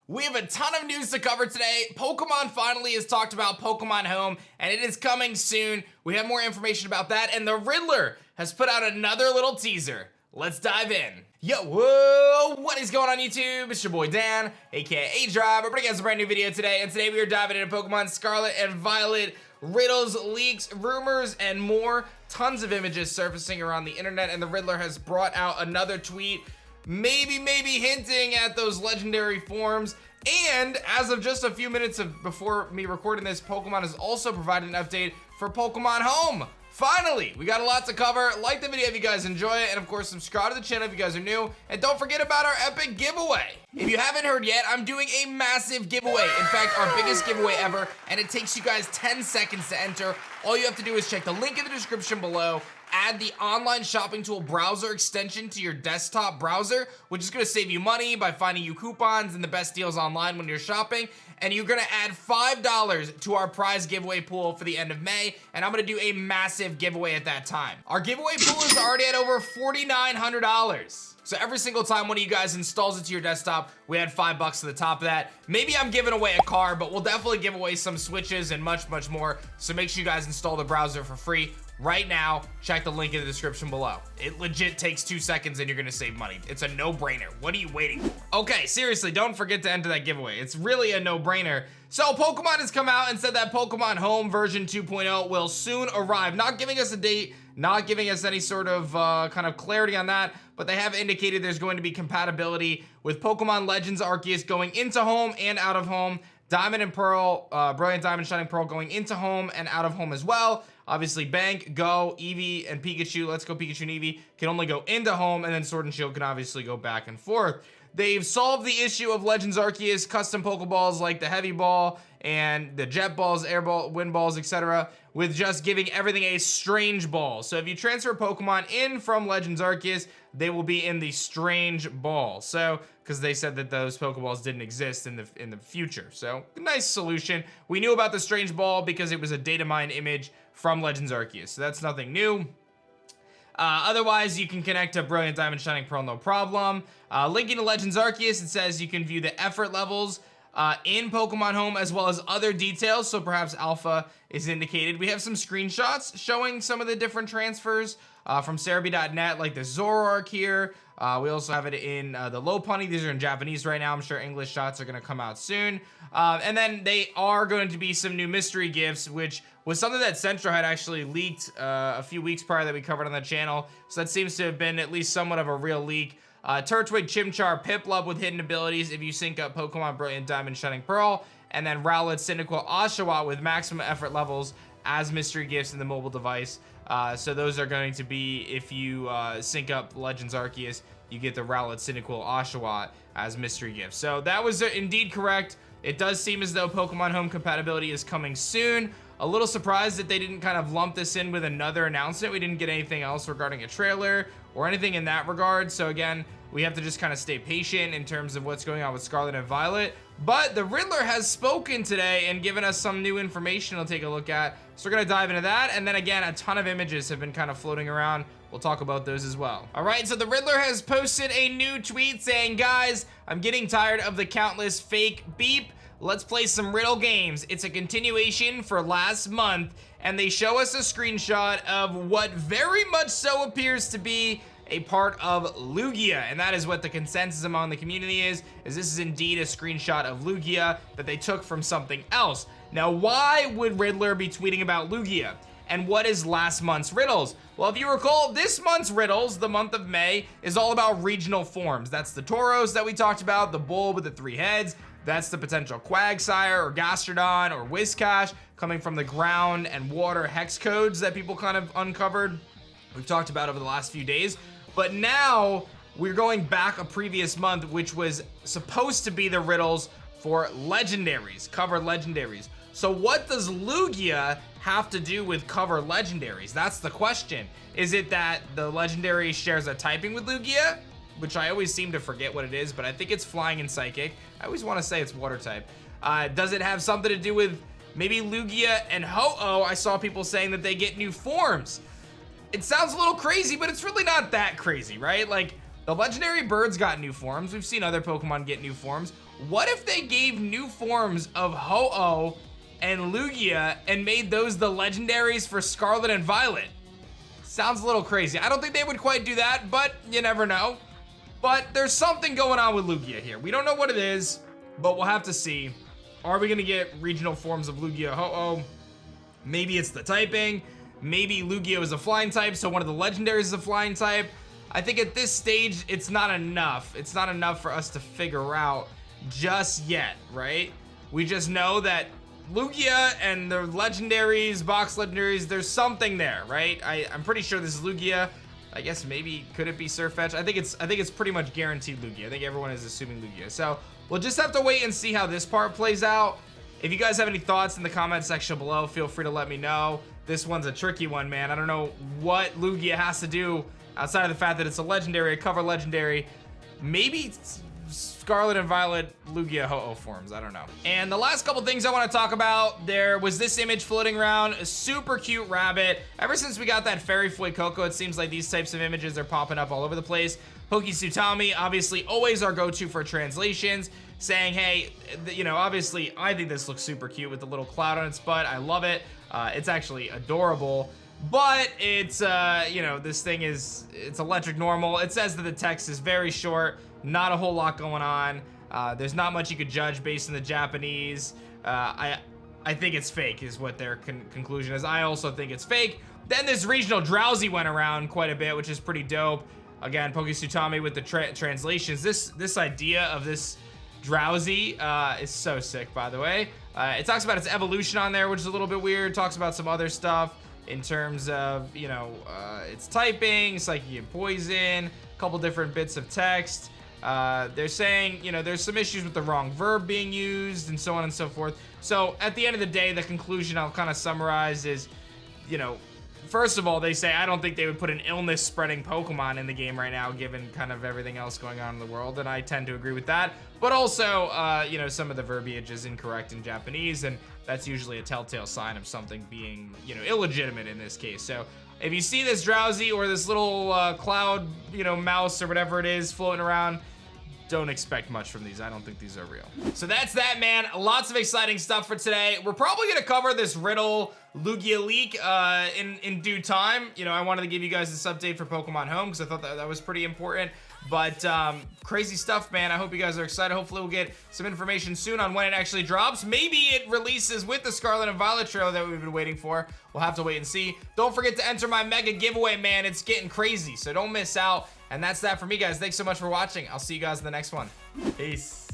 We have a ton of news to cover today. Pokemon finally has talked about Pokemon Home, and it is coming soon. We have more information about that, and the Riddler has put out another little teaser. Let's dive in. Yo, whoa, what is going on YouTube? It's your boy Dan, aka Drive. We're bringing us a brand new video today, and today we are diving into Pokemon Scarlet and Violet, riddles, leaks, rumors, and more. Tons of images surfacing around the internet, and the Riddler has brought out another tweet, maybe hinting at those legendary forms. And as of just a few minutes before me recording this, Pokemon has also provided an update for Pokemon Home. Finally, we got a lot to cover. Like the video if you guys enjoy it, and of course subscribe to the channel if you guys are new, and don't forget about our epic giveaway. If you haven't heard yet, I'm doing a massive giveaway. In fact, our biggest giveaway ever, and it takes you guys 10 seconds to enter. All you have to do is check the link in the description below, add the online shopping tool browser extension to your desktop browser, which is gonna save you money by finding you coupons and the best deals online when you're shopping. And you're gonna add $5 to our prize giveaway pool for the end of May, and I'm gonna do a massive giveaway at that time. Our giveaway pool is already at over $4,900. So every single time one of you guys installs it to your desktop, we add $5 to the top of that. Maybe I'm giving away a car, but we'll definitely give away some Switches and much more. So make sure you guys install the browser for free right now. Check the link in the description below. It legit takes 2 seconds and you're gonna save money. It's a no-brainer. What are you waiting for? Okay, seriously, don't forget to enter that giveaway. It's really a no-brainer. So Pokemon has come out and said that Pokemon Home version 2.0 will soon arrive. Not giving us a date, not giving us any sort of kind of clarity on that, but they have indicated there's going to be compatibility with Pokemon Legends Arceus going into Home and out of Home. Diamond and Pearl, Brilliant Diamond, Shining Pearl going into Home and out of Home as well. Obviously, Bank, Go, Eevee, and Pikachu, Let's Go Pikachu and Eevee, can only go into Home, and then Sword and Shield can obviously go back and forth. They've solved the issue of Legends Arceus custom Pokeballs like the Heavy Ball and the Jet Balls, Air Ball, Wind Balls, etc. with just giving everything a Strange Ball. So if you transfer Pokemon in from Legends Arceus, they will be in the Strange Ball. So, because they said that those Pokeballs didn't exist in the future. So, nice solution. We knew about the Strange Ball because it was a data mine image from Legends Arceus. So that's nothing new. Otherwise, you can connect to Brilliant Diamond, Shining Pearl, no problem. Linking to Legends Arceus, it says you can view the effort levels in Pokemon Home as well as other details, so perhaps alpha is indicated. We have some screenshots showing some of the different transfers from Cerebi.net, like the Zoroark here. We also have it in the Lopunny. These are in Japanese right now. I'm sure English shots are going to come out soon. And then they are going to be some new mystery gifts, which was something that Central had actually leaked a few weeks prior that we covered on the channel. So that seems to have been at least somewhat of a real leak. Turtwig, Chimchar, Piplup with hidden abilities if you sync up Pokemon Brilliant Diamond, Shining Pearl, and then Rowlet, Cyndaquil, Oshawott with maximum effort levels as mystery gifts in the mobile device. So those are going to be, if you sync up Legends Arceus, you get the Rowlet, Cyndaquil, Oshawott as mystery gifts. So that was indeed correct. It does seem as though Pokemon Home compatibility is coming soon. A little surprised that they didn't kind of lump this in with another announcement. We didn't get anything else regarding a trailer or anything in that regard. So again, we have to just kind of stay patient in terms of what's going on with Scarlet and Violet. But the Riddler has spoken today and given us some new information to take a look at. So we're going to dive into that. And then again, a ton of images have been kind of floating around. We'll talk about those as well. All right, so the Riddler has posted a new tweet saying, guys, I'm getting tired of the countless fake beep. Let's play some riddle games. It's a continuation for last month, and they show us a screenshot of what very much so appears to be a part of Lugia, and that is what the consensus among the community is this is indeed a screenshot of Lugia that they took from something else. Now, why would Riddler be tweeting about Lugia? And what is last month's riddles? Well, if you recall, this month's riddles, the month of May, is all about regional forms. That's the Tauros that we talked about, the bull with the 3 heads. That's the potential QUAGSIRE or Gastrodon or Whiscash coming from the ground and water hex codes that people kind of uncovered. We've talked about over the last few days. But now we're going back a previous month, which was supposed to be the riddles for legendaries, cover legendaries. So what does Lugia have to do with cover legendaries? That's the question. Is it that the legendary shares a typing with Lugia? Which I always seem to forget what it is, but I think it's flying and psychic. I always want to say it's water type. Does it have something to do with maybe Lugia and Ho-Oh? I saw people saying that they get new forms. It sounds a little crazy, but it's really not that crazy, right? Like, the legendary birds got new forms. We've seen other Pokemon get new forms. What if they gave new forms of Ho-Oh and Lugia and made those the legendaries for Scarlet and Violet? Sounds a little crazy. I don't think they would quite do that, but you never know. But there's something going on with Lugia here. We don't know what it is, but we'll have to see. Are we gonna get regional forms of Lugia Ho-Oh? Maybe it's the typing. Maybe Lugia is a flying type, so one of the legendaries is a flying type. I think at this stage, it's not enough. It's not enough for us to figure out just yet, right? We just know that Lugia and the legendaries, box legendaries, there's something there, right? I'm pretty sure this is Lugia. I guess maybe, could it be Surfetch? I think it's pretty much guaranteed Lugia. I think everyone is assuming Lugia. So we'll just have to wait and see how this part plays out. If you guys have any thoughts in the comment section below, feel free to let me know. This one's a tricky one, man. I don't know what Lugia has to do outside of the fact that it's a legendary, a cover legendary. Maybe Scarlet and Violet Lugia Ho-Oh forms, I don't know. And the last couple things I want to talk about, there was this image floating around, a super cute rabbit. Ever since we got that Fairy Fuecoco, it seems like these types of images are popping up all over the place. Pokisutami, obviously always our go-to for translations, saying, hey, you know, obviously I think this looks super cute with the little cloud on its butt. I love it. It's actually adorable. But it's, you know, this thing is, it's electric normal. It says that the text is very short, not a whole lot going on. There's not much you could judge based on the Japanese. I think it's fake is what their conclusion is. I also think it's fake. Then this regional Drowsy went around quite a bit, which is pretty dope. Again, Pokisutami with the translations. This idea of this Drowsy is so sick, by the way. It talks about its evolution on there, which is a little bit weird. Talks about some other stuff in terms of, you know, its typing, psychic and poison, a couple different bits of text. They're saying, you know, there's some issues with the wrong verb being used and so on and so forth. So at the end of the day, the conclusion I'll kind of summarize is, you know, first of all, they say, I don't think they would put an illness spreading Pokemon in the game right now, given kind of everything else going on in the world. And I tend to agree with that. But also, you know, some of the verbiage is incorrect in Japanese, and that's usually a telltale sign of something being, you know, illegitimate in this case. So if you see this Drowsy or this little cloud, you know, mouse or whatever it is floating around, don't expect much from these. I don't think these are real. So that's that, man. Lots of exciting stuff for today. We're probably gonna cover this Riddle Lugia leak in due time. You know, I wanted to give you guys this update for Pokemon Home because I thought that was pretty important. But crazy stuff, man. I hope you guys are excited. Hopefully we'll get some information soon on when it actually drops. Maybe it releases with the Scarlet and Violet trailer that we've been waiting for. We'll have to wait and see. Don't forget to enter my mega giveaway, man. It's getting crazy, so don't miss out. And that's that for me, guys. Thanks so much for watching. I'll see you guys in the next one. Peace.